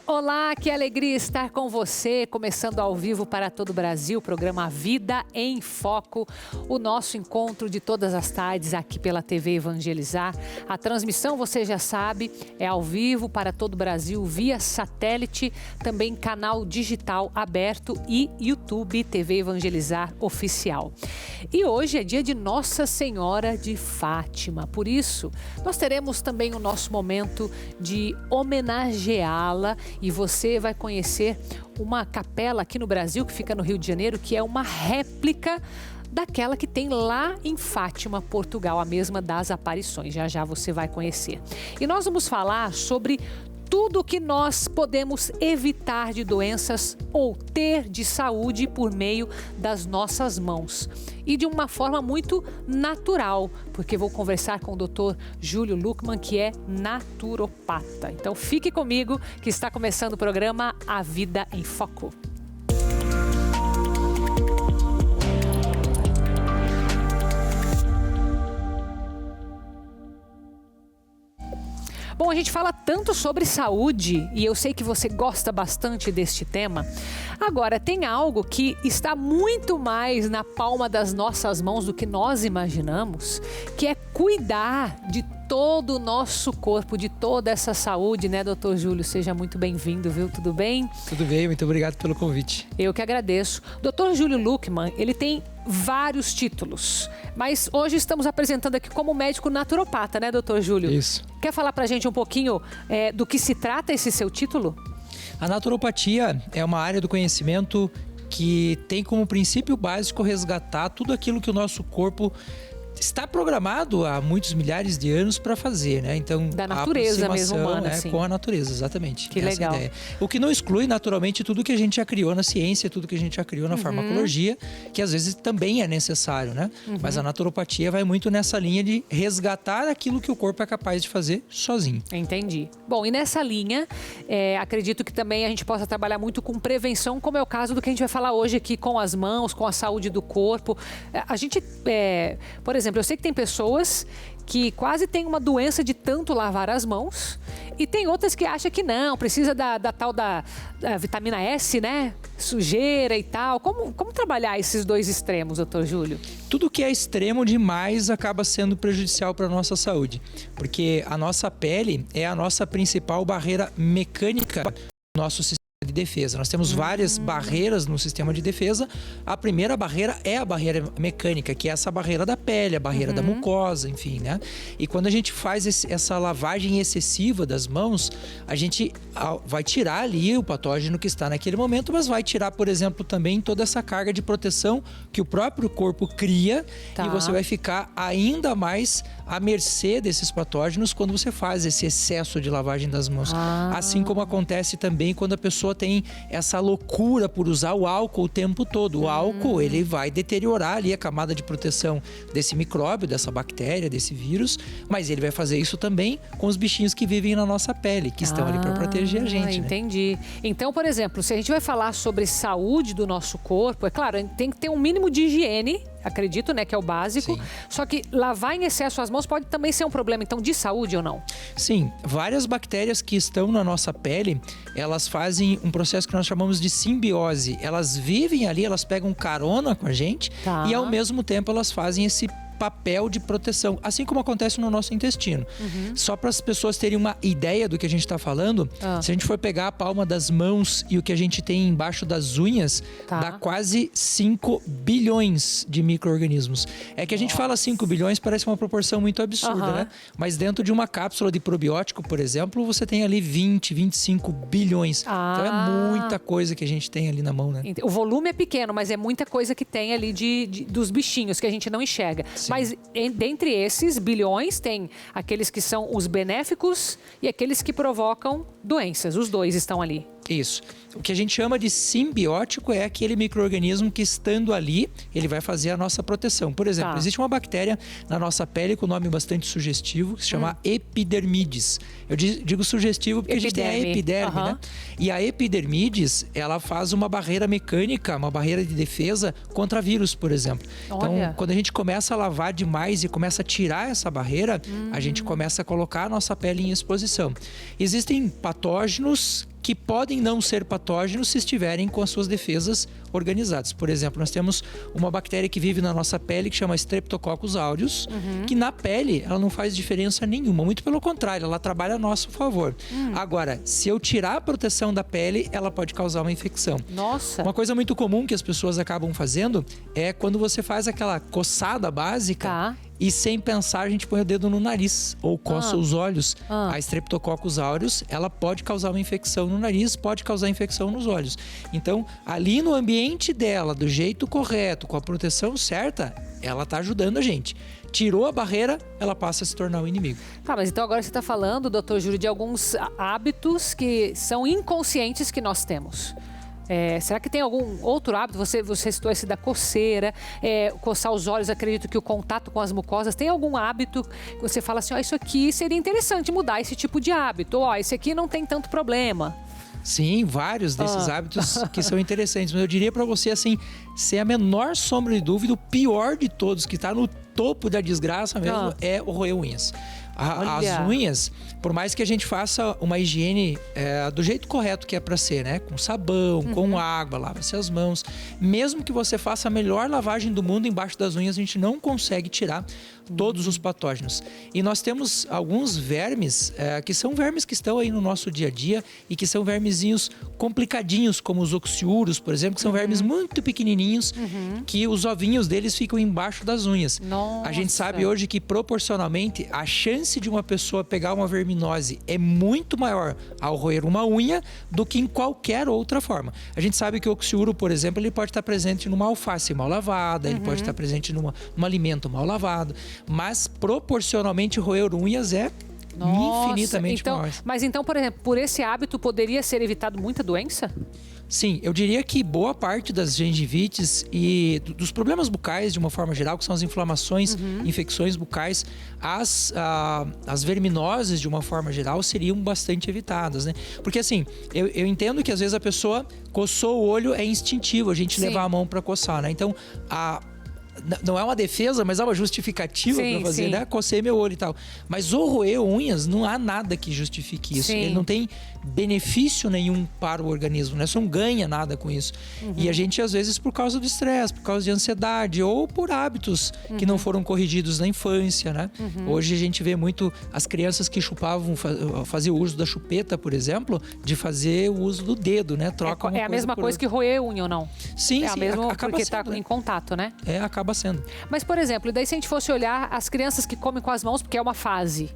Olá, que alegria estar com você, começando ao vivo para todo o Brasil, o programa Vida em Foco, o nosso encontro de todas as tardes aqui pela TV Evangelizar. A transmissão, você já sabe, é ao vivo para todo o Brasil, via satélite, também canal digital aberto e YouTube TV Evangelizar Oficial. E hoje é dia de Nossa Senhora de Fátima, por isso nós teremos também o nosso momento de homenageá-la. E você vai conhecer uma capela aqui no Brasil, que fica no Rio de Janeiro, que é uma réplica daquela que tem lá em Fátima, Portugal, a mesma das aparições. Já já você vai conhecer. E nós vamos falar sobre tudo que nós podemos evitar de doenças ou ter de saúde por meio das nossas mãos. E de uma forma muito natural, porque vou conversar com o Dr. Júlio Luckmann, que é naturopata. Então fique comigo, que está começando o programa A Vida em Foco. Bom, a gente fala tanto sobre saúde e eu sei que você gosta bastante deste tema. Agora, tem algo que está muito mais na palma das nossas mãos do que nós imaginamos, que é cuidar de todo o nosso corpo, de toda essa saúde, né, doutor Júlio? Seja muito bem-vindo, viu? Tudo bem? Tudo bem, muito obrigado pelo convite. Eu que agradeço. Doutor Júlio Luckmann, ele tem vários títulos, mas hoje estamos apresentando aqui como médico naturopata, né, doutor Júlio? Isso. Quer falar pra gente um pouquinho do que se trata esse seu título? A naturopatia é uma área do conhecimento que tem como princípio básico resgatar tudo aquilo que o nosso corpo está programado há muitos milhares de anos para fazer, né? Então, da natureza a mesmo humana, assim. Com a natureza, exatamente. Que legal. Ideia. O que não exclui, naturalmente, tudo que a gente já criou na ciência, tudo que a gente já criou na farmacologia, que às vezes também é necessário, né? Mas a naturopatia vai muito nessa linha de resgatar aquilo que o corpo é capaz de fazer sozinho. Entendi. Bom, e nessa linha, acredito que também a gente possa trabalhar muito com prevenção, como é o caso do que a gente vai falar hoje aqui com as mãos, com a saúde do corpo. A gente, por exemplo, eu sei que tem pessoas que quase têm uma doença de tanto lavar as mãos e tem outras que acham que não, precisa da tal da vitamina S, né? Sujeira e tal. Como trabalhar esses dois extremos, doutor Júlio? Tudo que é extremo demais acaba sendo prejudicial para a nossa saúde, porque a nossa pele é a nossa principal barreira mecânica do nosso sistema de defesa. Nós temos várias barreiras no sistema de defesa. A primeira barreira é a barreira mecânica, que é essa barreira da pele, a barreira da mucosa, enfim, né? E quando a gente faz essa lavagem excessiva das mãos, a gente vai tirar ali o patógeno que está naquele momento, mas vai tirar, por exemplo, também toda essa carga de proteção que o próprio corpo cria, e você vai ficar ainda mais à mercê desses patógenos quando você faz esse excesso de lavagem das mãos. Assim como acontece também quando a pessoa tem essa loucura por usar o álcool o tempo todo. O álcool, ele vai deteriorar ali a camada de proteção desse micróbio, dessa bactéria, desse vírus, mas ele vai fazer isso também com os bichinhos que vivem na nossa pele, que estão ali para proteger a gente. Entendi. Né? Então, por exemplo, se a gente vai falar sobre saúde do nosso corpo, é claro, tem que ter um mínimo de higiene, acredito, né, que é o básico. Sim. Só que lavar em excesso as mãos pode também ser um problema, então, de saúde ou não? Sim, várias bactérias que estão na nossa pele, elas fazem um processo que nós chamamos de simbiose. Elas vivem ali, elas pegam carona com a gente e ao mesmo tempo elas fazem esse papel de proteção, assim como acontece no nosso intestino. Só para as pessoas terem uma ideia do que a gente está falando, se a gente for pegar a palma das mãos e o que a gente tem embaixo das unhas, dá quase 5 bilhões de micro-organismos. É que a gente fala 5 bilhões, parece uma proporção muito absurda, né? Mas dentro de uma cápsula de probiótico, por exemplo, você tem ali 20, 25 bilhões. Então é muita coisa que a gente tem ali na mão, né? O volume é pequeno, mas é muita coisa que tem ali dos bichinhos que a gente não enxerga. Sim. Mas dentre esses bilhões, tem aqueles que são os benéficos e aqueles que provocam doenças. Os dois estão ali. Isso. O que a gente chama de simbiótico é aquele micro-organismo que, estando ali, ele vai fazer a nossa proteção. Por exemplo, existe uma bactéria na nossa pele com nome bastante sugestivo, que se chama epidermides. Eu digo sugestivo porque a gente tem a epiderme, né? E a epidermides, ela faz uma barreira mecânica, uma barreira de defesa contra vírus, por exemplo. Então, quando a gente começa a lavar demais e começa a tirar essa barreira, a gente começa a colocar a nossa pele em exposição. Existem patógenos que podem não ser patógenos se estiverem com as suas defesas organizadas. Por exemplo, nós temos uma bactéria que vive na nossa pele que chama Streptococcus aureus, que na pele ela não faz diferença nenhuma, muito pelo contrário, ela trabalha a nosso favor. Agora, se eu tirar a proteção da pele, ela pode causar uma infecção. Nossa! Uma coisa muito comum que as pessoas acabam fazendo é quando você faz aquela coçada básica, Tá. e sem pensar a gente põe o dedo no nariz ou coça os olhos. A Streptococcus aureus, ela pode causar uma infecção no nariz, pode causar infecção nos olhos. Então, ali no ambiente dela, do jeito correto, com a proteção certa, ela tá ajudando a gente. Tirou a barreira, ela passa a se tornar um inimigo. Tá, mas então agora você está falando, doutor Júlio, de alguns hábitos que são inconscientes que nós temos. Será que tem algum outro hábito? Você citou esse da coceira, coçar os olhos, acredito que o contato com as mucosas. Tem algum hábito que você fala assim, isso aqui seria interessante mudar esse tipo de hábito, esse aqui não tem tanto problema? Sim, vários desses hábitos que são interessantes. Mas eu diria para você, assim, sem a menor sombra de dúvida, o pior de todos, que está no topo da desgraça mesmo, é o roer unhas. As unhas, por mais que a gente faça uma higiene do jeito correto que é para ser, né? Com sabão, com água, lava-se as mãos. Mesmo que você faça a melhor lavagem do mundo embaixo das unhas, a gente não consegue tirar todos os patógenos. E nós temos alguns vermes, que são vermes que estão aí no nosso dia a dia e que são vermezinhos complicadinhos, como os oxiuros, por exemplo, que são vermes muito pequenininhos, que os ovinhos deles ficam embaixo das unhas. Nossa. A gente sabe hoje que proporcionalmente a chance de uma pessoa pegar uma verminose é muito maior ao roer uma unha do que em qualquer outra forma. A gente sabe que o oxiuro, por exemplo, ele pode estar presente numa alface mal lavada, ele pode estar presente num alimento mal lavado, mas proporcionalmente roer unhas é infinitamente maior. Mas então, por exemplo, por esse hábito poderia ser evitado muita doença? Sim, eu diria que boa parte das gengivites e dos problemas bucais, de uma forma geral, que são as inflamações, infecções bucais, as verminoses, de uma forma geral, seriam bastante evitadas, né? Porque assim, eu entendo que às vezes a pessoa coçou o olho, é instintivo a gente levar a mão para coçar, né? Então, não é uma defesa, mas é uma justificativa para fazer, né? Cocei meu olho e tal. Mas o roer unhas, não há nada que justifique isso. Ele não tem benefício nenhum para o organismo, né? Você não ganha nada com isso. E a gente, às vezes, por causa do estresse, por causa de ansiedade ou por hábitos que não foram corrigidos na infância, né? Hoje a gente vê muito as crianças que chupavam, faziam uso da chupeta, por exemplo, de fazer o uso do dedo, né? Troca a mesma coisa que roer unha ou não? Sim, a mesma acaba porque sendo, está em contato, né? Acaba sendo. Mas, por exemplo, daí se a gente fosse olhar as crianças que comem com as mãos, porque é uma fase.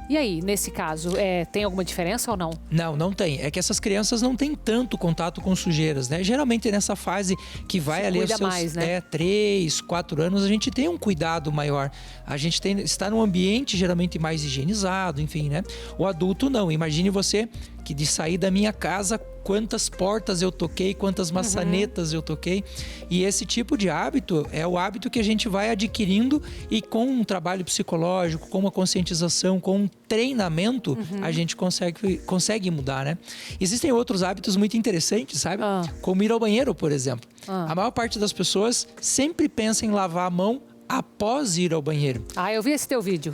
E aí, nesse caso, tem alguma diferença ou não? Não tem. É que essas crianças não têm tanto contato com sujeiras, né? Geralmente nessa fase que vai ali aos seus mais, né? 3, 4 anos, a gente tem um cuidado maior. A gente está num ambiente geralmente mais higienizado, enfim, né? O adulto não. Imagine você que de sair da minha casa, quantas portas eu toquei, quantas maçanetas eu toquei. E esse tipo de hábito é o hábito que a gente vai adquirindo e com um trabalho psicológico, com uma conscientização, com um treinamento, a gente consegue mudar, né? Existem outros hábitos muito interessantes, sabe? Como ir ao banheiro, por exemplo. A maior parte das pessoas sempre pensa em lavar a mão após ir ao banheiro. Eu vi esse teu vídeo.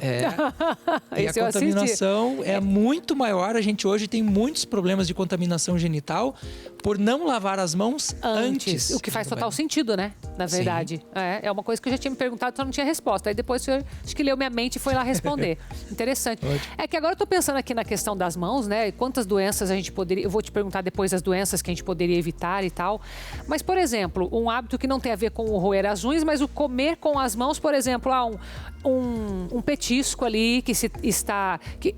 E a contaminação é muito maior. A gente hoje tem muitos problemas de contaminação genital por não lavar as mãos antes. O que faz total sentido, né? Na verdade. É uma coisa que eu já tinha me perguntado, só não tinha resposta. Aí depois você acho que leu minha mente e foi lá responder. Interessante. É que agora eu tô pensando aqui na questão das mãos, né? Quantas doenças a gente poderia... Eu vou te perguntar depois as doenças que a gente poderia evitar e tal. Mas, por exemplo, um hábito que não tem a ver com o roer as unhas, mas o comer com as mãos, por exemplo, um petisco ali que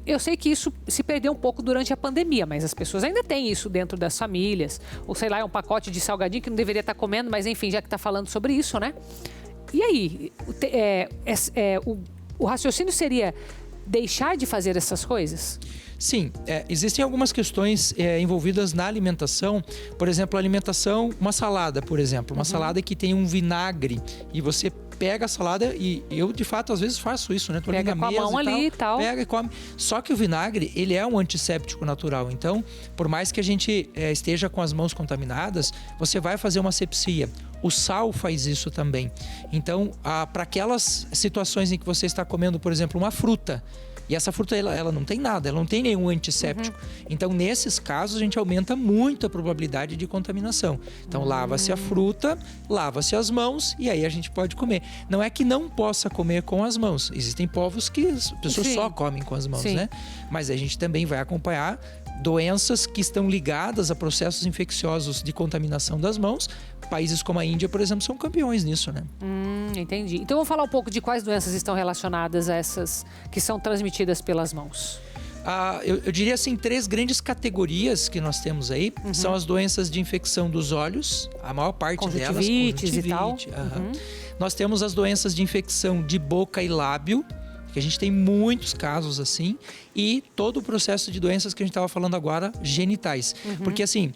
eu sei que isso se perdeu um pouco durante a pandemia, mas as pessoas ainda têm isso dentro das famílias. Ou sei lá, é um pacote de salgadinho que não deveria estar comendo, mas enfim, já que está falando sobre isso, né? E aí, o raciocínio seria deixar de fazer essas coisas? Sim, existem algumas questões envolvidas na alimentação. Por exemplo, a alimentação, uma salada, por exemplo. Uma salada que tem um vinagre e você pega a salada e eu, de fato, às vezes faço isso, né? Tô pega ali na com mesa a mão ali e tal. Pega e come. Só que o vinagre, ele é um antisséptico natural. Então, por mais que a gente esteja com as mãos contaminadas, você vai fazer uma asepsia. O sal faz isso também. Então, para aquelas situações em que você está comendo, por exemplo, uma fruta, E essa fruta, ela não tem nada, ela não tem nenhum antisséptico. Então, nesses casos, a gente aumenta muito a probabilidade de contaminação. Então, lava-se a fruta, lava-se as mãos e aí a gente pode comer. Não é que não possa comer com as mãos. Existem povos que as pessoas só comem com as mãos, né? Mas a gente também vai acompanhar doenças que estão ligadas a processos infecciosos de contaminação das mãos. Países como a Índia, por exemplo, são campeões nisso, né? Entendi. Então, vamos falar um pouco de quais doenças estão relacionadas a essas que são transmitidas pelas mãos. Eu diria assim, 3 grandes categorias que nós temos aí. São as doenças de infecção dos olhos, a maior parte delas, conjuntivite e tal. Nós temos as doenças de infecção de boca e lábio, que a gente tem muitos casos assim, e todo o processo de doenças que a gente estava falando agora, genitais. Porque assim,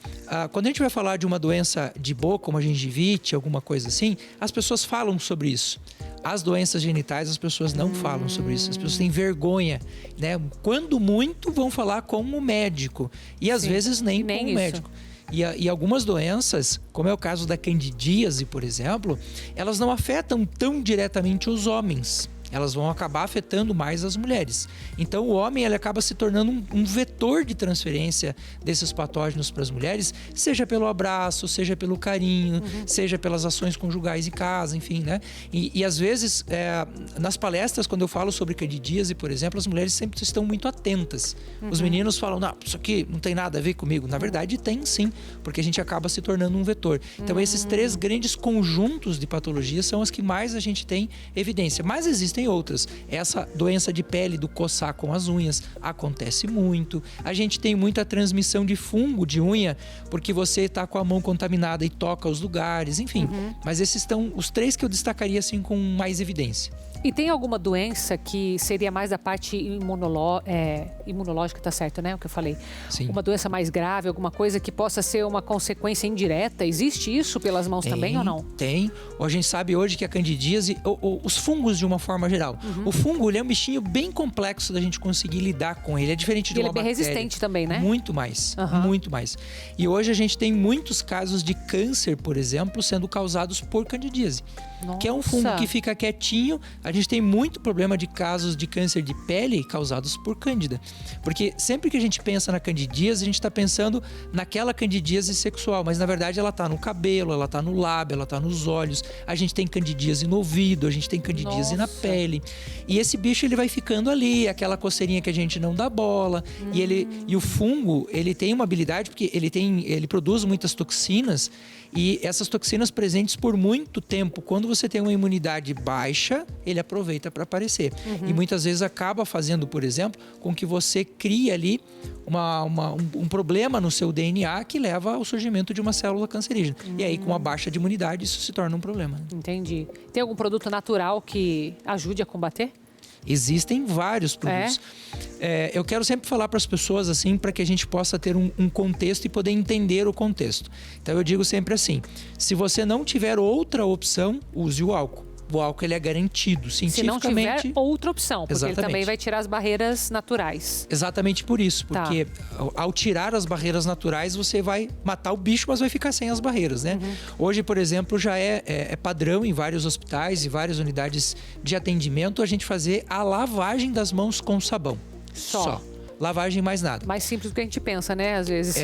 quando a gente vai falar de uma doença de boca, como a gengivite, alguma coisa assim, as pessoas falam sobre isso. As doenças genitais, as pessoas não falam sobre isso. As pessoas têm vergonha, né? Quando muito, vão falar com o médico. E às vezes nem com o médico. E algumas doenças, como é o caso da candidíase, por exemplo, elas não afetam tão diretamente os homens. Elas vão acabar afetando mais as mulheres. Então, o homem ele acaba se tornando um vetor de transferência desses patógenos para as mulheres, seja pelo abraço, seja pelo carinho, seja pelas ações conjugais em casa, enfim, né? E às vezes, nas palestras, quando eu falo sobre candidíase, por exemplo, as mulheres sempre estão muito atentas. Os meninos falam, não, isso aqui não tem nada a ver comigo. Na verdade, tem sim, porque a gente acaba se tornando um vetor. Então, esses 3 grandes conjuntos de patologias são as que mais a gente tem evidência. Mas existem outras. Essa doença de pele do coçar com as unhas acontece muito. A gente tem muita transmissão de fungo de unha, porque você está com a mão contaminada e toca os lugares, enfim. Mas esses estão os 3 que eu destacaria assim com mais evidência. E tem alguma doença que seria mais da parte imunológica, tá certo, né? O que eu falei. Sim. Uma doença mais grave, alguma coisa que possa ser uma consequência indireta. Existe isso pelas mãos também ou não? Tem. A gente sabe hoje que a candidíase, os fungos de uma forma geral. O fungo, ele é um bichinho bem complexo da gente conseguir lidar com ele. É diferente de uma bactéria. Ele é bem resistente também, né? Muito mais. Muito mais. E hoje a gente tem muitos casos de câncer, por exemplo, sendo causados por candidíase. Nossa. Que é um fungo que fica quietinho. A gente tem muito problema de casos de câncer de pele causados por cândida. Porque sempre que a gente pensa na candidíase, a gente está pensando naquela candidíase sexual. Mas na verdade ela está no cabelo, ela está no lábio, ela está nos olhos. A gente tem candidíase no ouvido, a gente tem candidíase na pele. E esse bicho ele vai ficando ali, aquela coceirinha que a gente não dá bola. E o fungo, ele tem uma habilidade, porque ele produz muitas toxinas. E essas toxinas presentes por muito tempo, quando você tem uma imunidade baixa, ele aproveita para aparecer. E muitas vezes acaba fazendo, por exemplo, com que você crie ali um problema no seu DNA que leva ao surgimento de uma célula cancerígena. E aí, com a baixa de imunidade, isso se torna um problema. Entendi. Tem algum produto natural que ajude a combater? Existem vários produtos. Eu quero sempre falar para as pessoas assim, para que a gente possa ter um contexto e poder entender o contexto. Então eu digo sempre assim: se você não tiver outra opção, use o álcool. O álcool ele é garantido cientificamente. Se não tiver outra opção, porque Exatamente. ele também vai tirar as barreiras naturais. Exatamente por isso, porque ao tirar as barreiras naturais, você vai matar o bicho, mas vai ficar sem as barreiras, né? Hoje, por exemplo, já é padrão em vários hospitais e várias unidades de atendimento a gente fazer a lavagem das mãos com sabão. Só. Lavagem mais nada. Mais simples do que a gente pensa, né? Às vezes.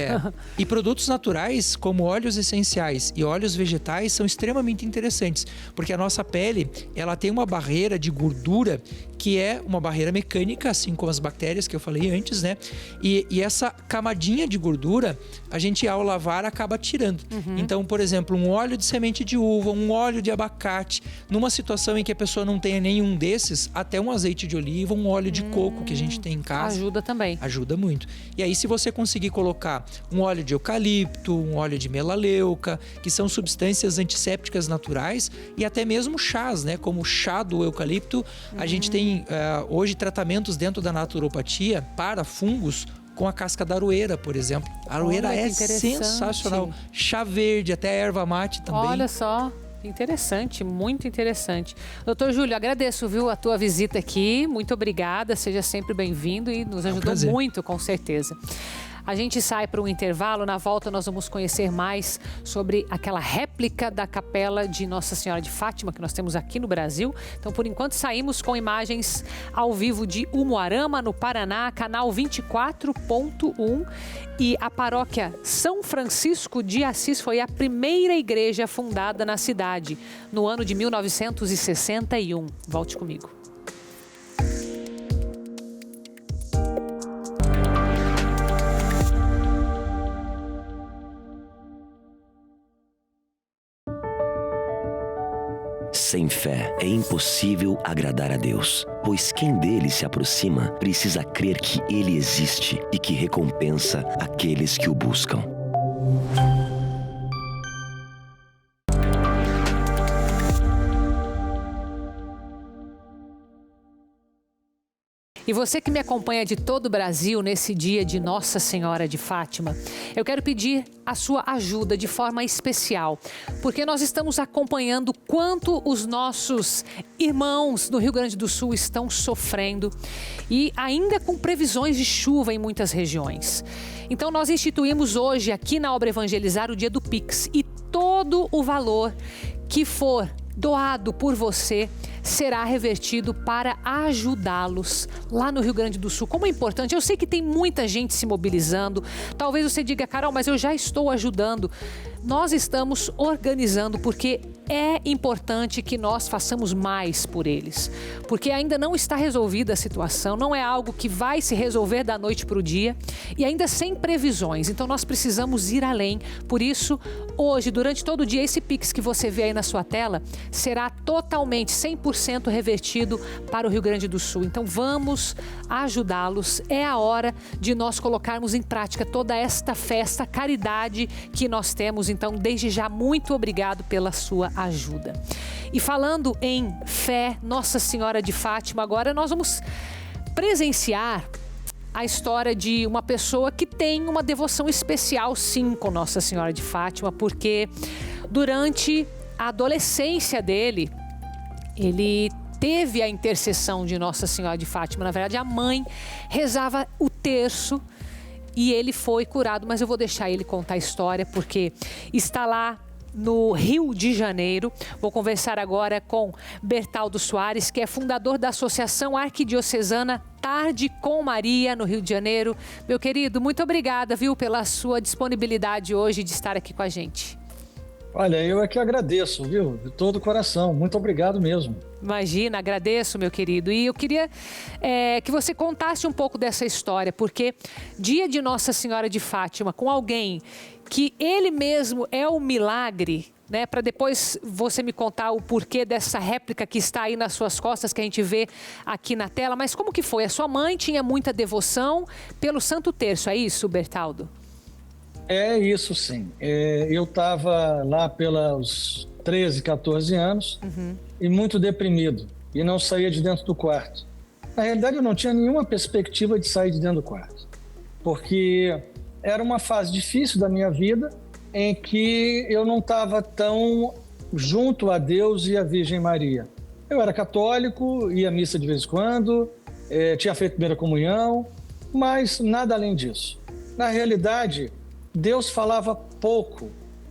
E produtos naturais, como óleos essenciais e óleos vegetais, são extremamente interessantes. Porque a nossa pele, ela tem uma barreira de gordura que é uma barreira mecânica, assim como as bactérias que eu falei antes, né? E essa camadinha de gordura, a gente ao lavar acaba tirando. Então, por exemplo, um óleo de semente de uva, um óleo de abacate, numa situação em que a pessoa não tenha nenhum desses, até um azeite de oliva, um óleo de coco que a gente tem em casa. Ajuda também. Ajuda muito. E aí, se você conseguir colocar um óleo de eucalipto, um óleo de melaleuca, que são substâncias antissépticas naturais, e até mesmo chás, né? Como o chá do eucalipto, a gente tem hoje tratamentos dentro da naturopatia para fungos com a casca da aroeira, por exemplo. A aroeira é sensacional. Chá verde, até a erva mate também. Olha só. Interessante, muito interessante. Doutor Júlio, agradeço, viu, a tua visita aqui. Muito obrigada, seja sempre bem-vindo e nos ajudou muito, com certeza. A gente sai para um intervalo, na volta nós vamos conhecer mais sobre aquela réplica da capela de Nossa Senhora de Fátima que nós temos aqui no Brasil. Então, por enquanto, saímos com imagens ao vivo de Umuarama, no Paraná, canal 24.1. E a paróquia São Francisco de Assis foi a primeira igreja fundada na cidade, no ano de 1961. Volte comigo. Sem fé é impossível agradar a Deus, pois quem dele se aproxima precisa crer que ele existe e que recompensa aqueles que o buscam. E você que me acompanha de todo o Brasil nesse dia de Nossa Senhora de Fátima, eu quero pedir a sua ajuda de forma especial, porque nós estamos acompanhando quanto os nossos irmãos do Rio Grande do Sul estão sofrendo e ainda com previsões de chuva em muitas regiões. Então nós instituímos hoje aqui na Obra Evangelizar o dia do Pix e todo o valor que for doado por você será revertido para ajudá-los lá no Rio Grande do Sul. Como é importante, eu sei que tem muita gente se mobilizando. Talvez você diga, Carol, mas eu já estou ajudando. Nós estamos organizando porque é importante que nós façamos mais por eles. Porque ainda não está resolvida a situação, não é algo que vai se resolver da noite para o dia e ainda sem previsões. Então nós precisamos ir além. Por isso, hoje, durante todo o dia, esse Pix que você vê aí na sua tela será totalmente 100% revertido para o Rio Grande do Sul. Então vamos ajudá-los. É a hora de nós colocarmos em prática toda esta festa, caridade que nós temos. Então, desde já, muito obrigado pela sua ajuda. E falando em fé, Nossa Senhora de Fátima, agora nós vamos presenciar a história de uma pessoa que tem uma devoção especial, sim, com Nossa Senhora de Fátima, porque durante a adolescência dele, ele teve a intercessão de Nossa Senhora de Fátima. Na verdade, a mãe rezava o terço e ele foi curado, mas eu vou deixar ele contar a história porque está lá no Rio de Janeiro. Vou conversar agora com Bertaldo Soares, que é fundador da Associação Arquidiocesana Tarde com Maria, no Rio de Janeiro. Meu querido, muito obrigada, viu, pela sua disponibilidade hoje de estar aqui com a gente. Olha, eu é que agradeço, viu? De todo o coração. Muito obrigado mesmo. Imagina, agradeço, meu querido. E eu queria que você contasse um pouco dessa história, porque dia de Nossa Senhora de Fátima, com alguém que ele mesmo é um milagre, né? Para depois você me contar o porquê dessa réplica que está aí nas suas costas, que a gente vê aqui na tela. Mas como que foi? A sua mãe tinha muita devoção pelo Santo Terço, é isso, Bertaldo? É isso, sim. Eu estava lá pelos 13, 14 anos e muito deprimido e não saía de dentro do quarto. Na realidade, eu não tinha nenhuma perspectiva de sair de dentro do quarto, porque era uma fase difícil da minha vida em que eu não estava tão junto a Deus e a Virgem Maria. Eu era católico, ia à missa de vez em quando, tinha feito primeira comunhão, mas nada além disso. Na realidade, Deus falava pouco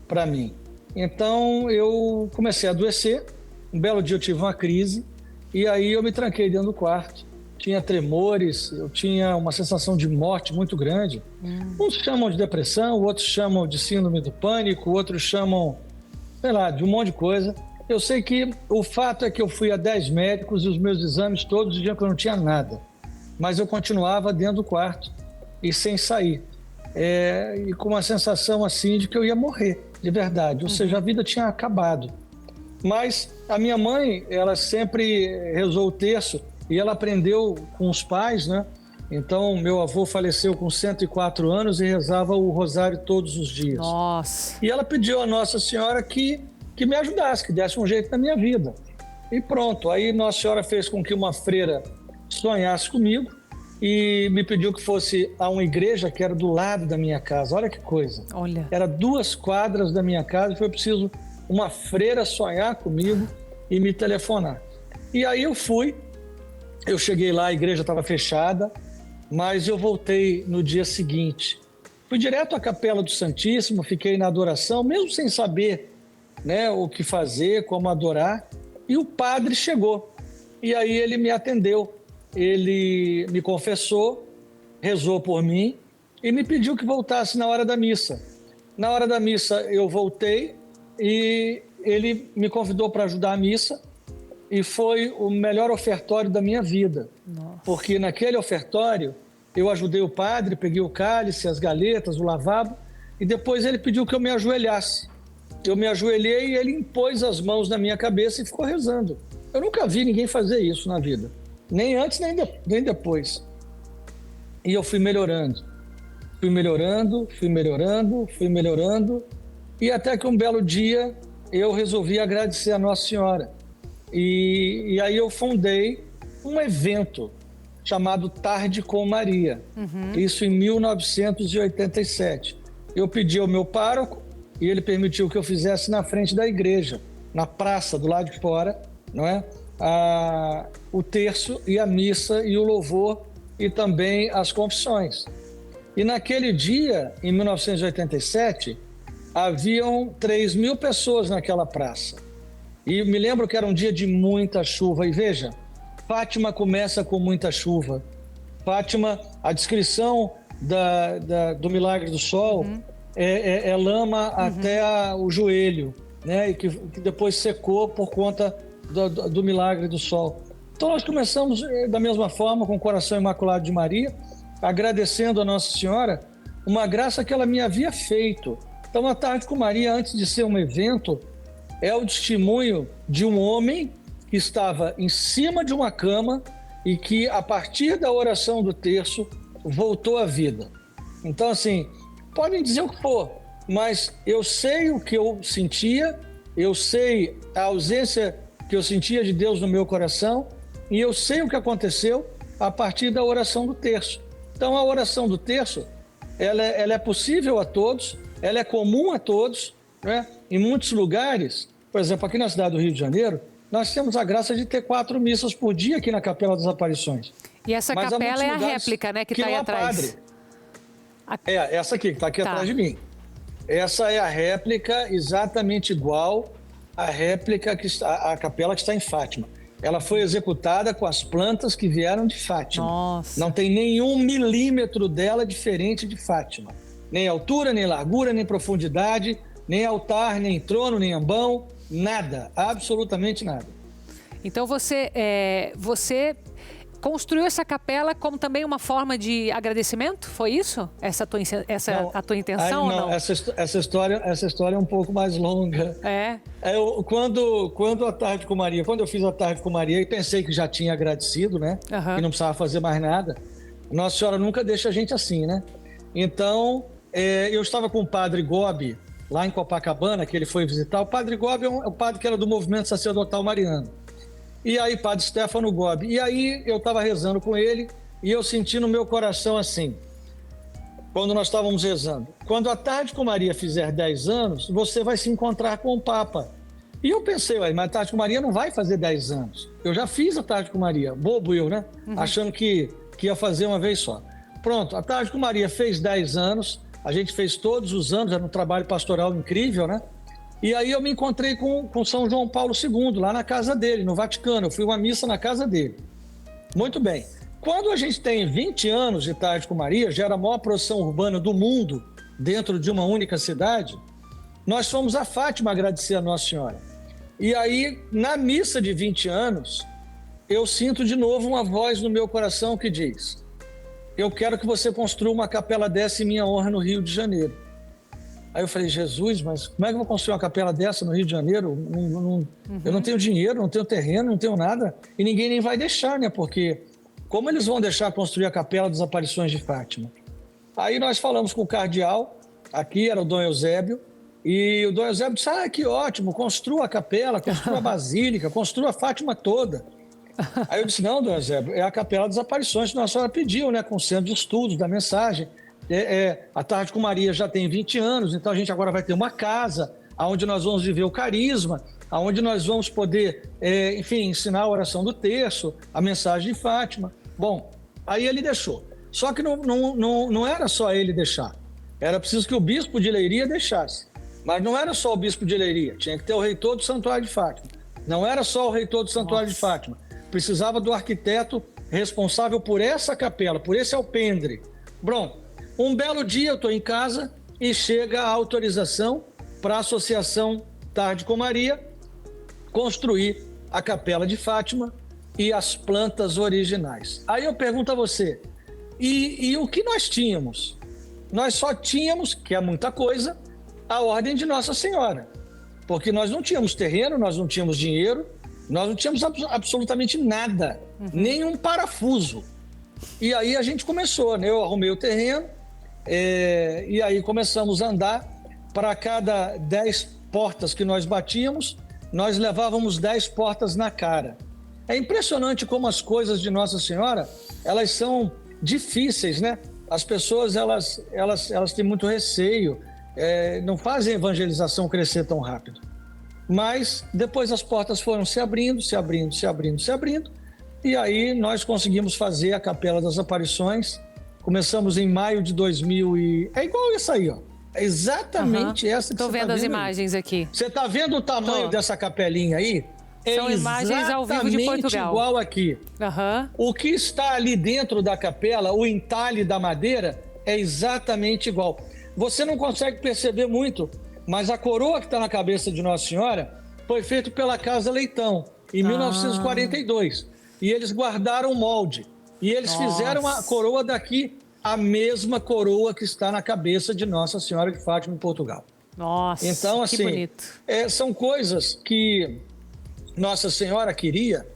para mim. Então eu comecei a adoecer. Um belo dia eu tive uma crise e aí eu me tranquei dentro do quarto. Tinha tremores, eu tinha uma sensação de morte muito grande. Uns chamam de depressão, outros chamam de síndrome do pânico, outros chamam, sei lá, de um monte de coisa. Eu sei que o fato é que eu fui a 10 médicos e os meus exames todos diziam que eu não tinha nada. Mas eu continuava dentro do quarto e sem sair. E com uma sensação assim de que eu ia morrer, de verdade. Ou seja, a vida tinha acabado. Mas a minha mãe, ela sempre rezou o terço e ela aprendeu com os pais, né? Então, meu avô faleceu com 104 anos e rezava o rosário todos os dias. Nossa! E ela pediu a Nossa Senhora que me ajudasse, que desse um jeito na minha vida. E pronto, aí Nossa Senhora fez com que uma freira sonhasse comigo e me pediu que fosse a uma igreja que era do lado da minha casa. Olha que coisa. Olha. Era 2 quadras da minha casa e foi preciso uma freira sonhar comigo e me telefonar. E aí eu fui, eu cheguei lá, a igreja estava fechada, mas eu voltei no dia seguinte. Fui direto à Capela do Santíssimo, fiquei na adoração, mesmo sem saber, né, o que fazer, como adorar. E o padre chegou. E aí ele me atendeu. Ele me confessou, rezou por mim e me pediu que voltasse na hora da missa. Na hora da missa eu voltei e ele me convidou para ajudar a missa e foi o melhor ofertório da minha vida. Nossa. Porque naquele ofertório eu ajudei o padre, peguei o cálice, as galetas, o lavabo e depois ele pediu que eu me ajoelhasse. Eu me ajoelhei e ele impôs as mãos na minha cabeça e ficou rezando. Eu nunca vi ninguém fazer isso na vida. Nem antes, nem depois. E eu fui melhorando. Fui melhorando, fui melhorando, fui melhorando. E até que um belo dia eu resolvi agradecer a Nossa Senhora. E aí eu fundei um evento chamado Tarde com Maria. Isso em 1987. Eu pedi ao meu pároco e ele permitiu que eu fizesse na frente da igreja, na praça, do lado de fora, não é? O terço e a missa e o louvor e também as confissões. E naquele dia, em 1987, haviam 3.000 pessoas naquela praça. E me lembro que era um dia de muita chuva. E veja, Fátima começa com muita chuva. Fátima, a descrição do Milagre do Sol é lama até o joelho, né? E que depois secou por conta do Milagre do Sol. Então nós começamos da mesma forma, com o coração imaculado de Maria, agradecendo a Nossa Senhora uma graça que ela me havia feito. Então a Tarde com Maria, antes de ser um evento, é o testemunho de um homem que estava em cima de uma cama e que, a partir da oração do terço, voltou à vida. Então, assim, podem dizer o que for, mas eu sei o que eu sentia, eu sei a ausência que eu sentia de Deus no meu coração e eu sei o que aconteceu a partir da oração do terço. Então, a oração do terço, ela é possível a todos, ela é comum a todos, né? Em muitos lugares, por exemplo, aqui na cidade do Rio de Janeiro, nós temos a graça de ter 4 missas por dia aqui na Capela das Aparições. E essa capela é a réplica, né, que está aí atrás. Essa aqui, que está aqui atrás de mim. Essa é a réplica exatamente igual à réplica a capela que está em Fátima. Ela foi executada com as plantas que vieram de Fátima. Nossa. Não tem nenhum milímetro dela diferente de Fátima. Nem altura, nem largura, nem profundidade, nem altar, nem trono, nem ambão, nada, absolutamente nada. Então você construiu essa capela como também uma forma de agradecimento? Foi isso? Essa a tua intenção ou não? Essa história é um pouco mais longa. Quando a Tarde com Maria, quando eu fiz a Tarde com Maria e pensei que já tinha agradecido, né? Que não precisava fazer mais nada. Nossa Senhora nunca deixa a gente assim, né? Então, eu estava com o Padre Gobi lá em Copacabana, que ele foi visitar. O Padre Gobi é o padre que era do movimento sacerdotal mariano. E aí, Padre Stefano Gobi. E aí, eu estava rezando com ele e eu senti no meu coração assim, quando nós estávamos rezando: quando a Tarde com Maria fizer 10 anos, você vai se encontrar com o Papa. E eu pensei, mas a Tarde com Maria não vai fazer 10 anos. Eu já fiz a Tarde com Maria, bobo eu, né? Achando que ia fazer uma vez só. Pronto, a Tarde com Maria fez 10 anos, a gente fez todos os anos, era um trabalho pastoral incrível, né? E aí eu me encontrei com São João Paulo II, lá na casa dele, no Vaticano. Eu fui uma missa na casa dele. Muito bem. Quando a gente tem 20 anos de Tarde com Maria, já era a maior procissão urbana do mundo, dentro de uma única cidade, nós fomos a Fátima agradecer a Nossa Senhora. E aí, na missa de 20 anos, eu sinto de novo uma voz no meu coração que diz: eu quero que você construa uma capela dessa em minha honra no Rio de Janeiro. Aí eu falei: Jesus, mas como é que eu vou construir uma capela dessa no Rio de Janeiro? Eu não tenho dinheiro, não tenho terreno, não tenho nada. E ninguém nem vai deixar, né? Porque como eles vão deixar construir a Capela das Aparições de Fátima? Aí nós falamos com o cardeal, aqui era o Dom Eusébio, e o Dom Eusébio disse: que ótimo, construa a capela, construa a basílica, construa a Fátima toda. Aí eu disse: não, Dom Eusébio, é a Capela das Aparições que Nossa Senhora pediu, né? Com o centro de estudos da mensagem. A Tarde com Maria já tem 20 anos, então a gente agora vai ter uma casa onde nós vamos viver o carisma, onde nós vamos poder, ensinar a oração do terço, a mensagem de Fátima. Bom, aí ele deixou. Só que não era só ele deixar. Era preciso que o bispo de Leiria deixasse. Mas não era só o bispo de Leiria, tinha que ter o reitor do Santuário de Fátima. Não era só o reitor do Santuário de Fátima. Precisava do arquiteto responsável por essa capela, por esse alpendre. Bom, um belo dia eu estou em casa e chega a autorização para a Associação Tarde com Maria construir a Capela de Fátima e as plantas originais. Aí eu pergunto a você, e o que nós tínhamos? Nós só tínhamos, que é muita coisa, a Ordem de Nossa Senhora. Porque nós não tínhamos terreno, nós não tínhamos dinheiro, nós não tínhamos absolutamente nada, nenhum parafuso. E aí a gente começou, né? Eu arrumei o terreno, e aí começamos a andar. Para cada 10 portas que nós batíamos, nós levávamos 10 portas na cara. É impressionante como as coisas de Nossa Senhora, elas são difíceis, né? As pessoas, elas têm muito receio, não fazem a evangelização crescer tão rápido. Mas depois as portas foram se abrindo, e aí nós conseguimos fazer a Capela das Aparições. Começamos em maio de 2000 e... É igual isso aí, ó. É exatamente essa que você está vendo. Estou vendo as imagens aqui. Você está vendo o tamanho dessa capelinha aí? São imagens ao vivo de Portugal. Igual aqui. O que está ali dentro da capela, o entalhe da madeira, é exatamente igual. Você não consegue perceber muito, mas a coroa que está na cabeça de Nossa Senhora foi feita pela Casa Leitão, em 1942. E eles guardaram o molde. E eles fizeram a coroa daqui, a mesma coroa que está na cabeça de Nossa Senhora de Fátima em Portugal. Nossa, então, assim, que bonito. São coisas que Nossa Senhora queria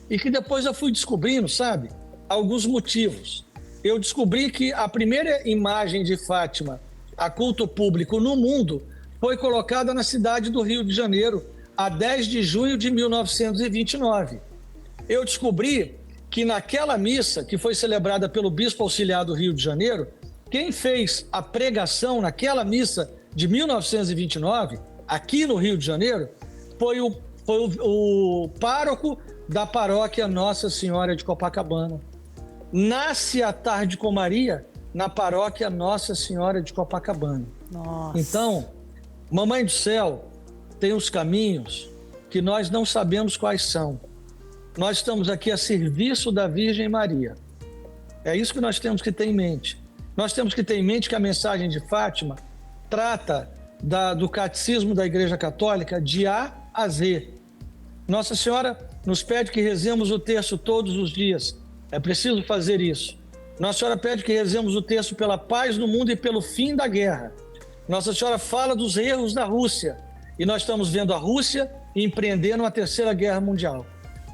e que depois eu fui descobrindo, sabe? Alguns motivos. Eu descobri que a primeira imagem de Fátima a culto público no mundo foi colocada na cidade do Rio de Janeiro, a 10 de junho de 1929. Eu descobri que naquela missa, que foi celebrada pelo Bispo Auxiliar do Rio de Janeiro, quem fez a pregação naquela missa de 1929, aqui no Rio de Janeiro, foi o pároco da paróquia Nossa Senhora de Copacabana. Nasce a Tarde com Maria na paróquia Nossa Senhora de Copacabana. Nossa. Então, Mamãe do Céu tem os caminhos que nós não sabemos quais são. Nós estamos aqui a serviço da Virgem Maria. É isso que nós temos que ter em mente. Nós temos que ter em mente que a mensagem de Fátima trata do catecismo da Igreja Católica de A a Z. Nossa Senhora nos pede que rezemos o terço todos os dias. É preciso fazer isso. Nossa Senhora pede que rezemos o terço pela paz no mundo e pelo fim da guerra. Nossa Senhora fala dos erros da Rússia. E nós estamos vendo a Rússia empreendendo a Terceira Guerra Mundial.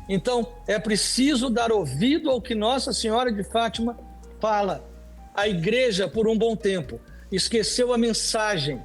Então, é preciso dar ouvido ao que Nossa Senhora de Fátima fala. A igreja, por um bom tempo, esqueceu a mensagem.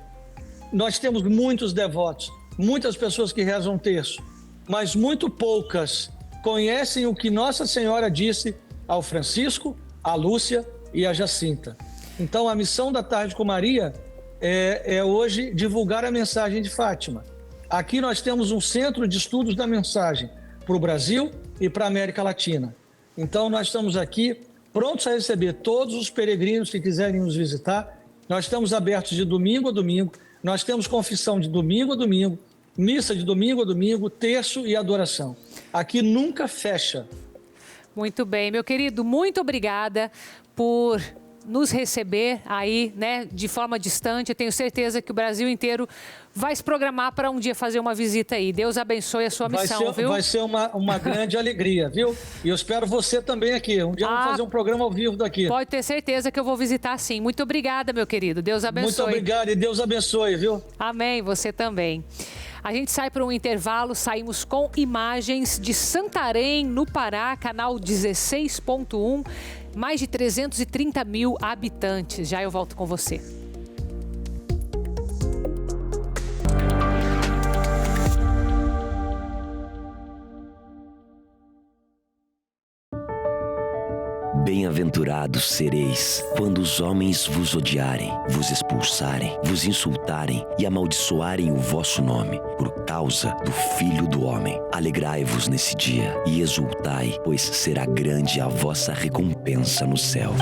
Nós temos muitos devotos, muitas pessoas que rezam terço, mas muito poucas conhecem o que Nossa Senhora disse ao Francisco, à Lúcia e à Jacinta. Então, a missão da Tarde com Maria é hoje divulgar a mensagem de Fátima. Aqui nós temos um centro de estudos da mensagem para o Brasil e para a América Latina. Então, nós estamos aqui prontos a receber todos os peregrinos que quiserem nos visitar. Nós estamos abertos de domingo a domingo, nós temos confissão de domingo a domingo, missa de domingo a domingo, terço e adoração. Aqui nunca fecha. Muito bem, meu querido, muito obrigada por nos receber aí, né, de forma distante. Eu tenho certeza que o Brasil inteiro vai se programar para um dia fazer uma visita aí. Deus abençoe a sua missão, viu? Vai ser uma grande alegria, viu? E eu espero você também aqui. Um dia vamos fazer um programa ao vivo daqui. Pode ter certeza que eu vou visitar sim. Muito obrigada, meu querido. Deus abençoe. Muito obrigado e Deus abençoe, viu? Amém, você também. A gente sai para um intervalo, saímos com imagens de Santarém, no Pará, canal 16.1, mais de 330 mil habitantes. Já eu volto com você. Bem-aventurados sereis quando os homens vos odiarem, vos expulsarem, vos insultarem e amaldiçoarem o vosso nome, por causa do Filho do Homem. Alegrai-vos nesse dia e exultai, pois será grande a vossa recompensa no céu.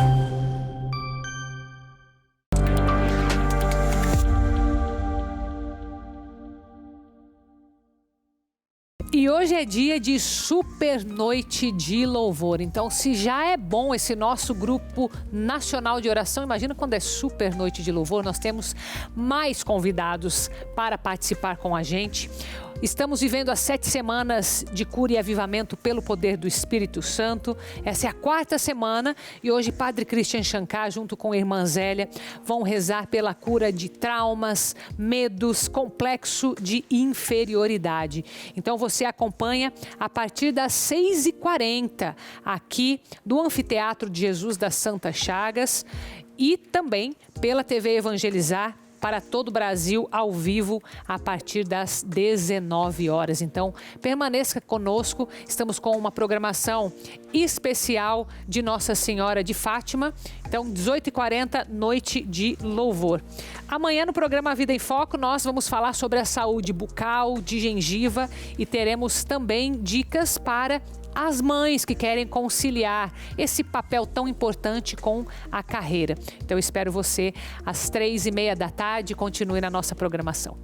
E hoje é dia de super noite de louvor. Então, se já é bom esse nosso grupo nacional de oração, imagina quando é super noite de louvor, nós temos mais convidados para participar com a gente. Estamos vivendo as 7 semanas de cura e avivamento pelo poder do Espírito Santo. Essa é a 4ª semana e hoje Padre Christian Shankar, junto com a irmã Zélia, vão rezar pela cura de traumas, medos, complexo de inferioridade. Então você acompanha a partir das 6h40 aqui do Anfiteatro de Jesus das Santas Chagas e também pela TV Evangelizar para todo o Brasil, ao vivo, a partir das 19 horas. Então, permaneça conosco. Estamos com uma programação especial de Nossa Senhora de Fátima. Então, 18h40, noite de louvor. Amanhã, no programa Vida em Foco, nós vamos falar sobre a saúde bucal, de gengiva e teremos também dicas para as mães que querem conciliar esse papel tão importante com a carreira. Então, eu espero você às 3h30 da tarde. Continue na nossa programação.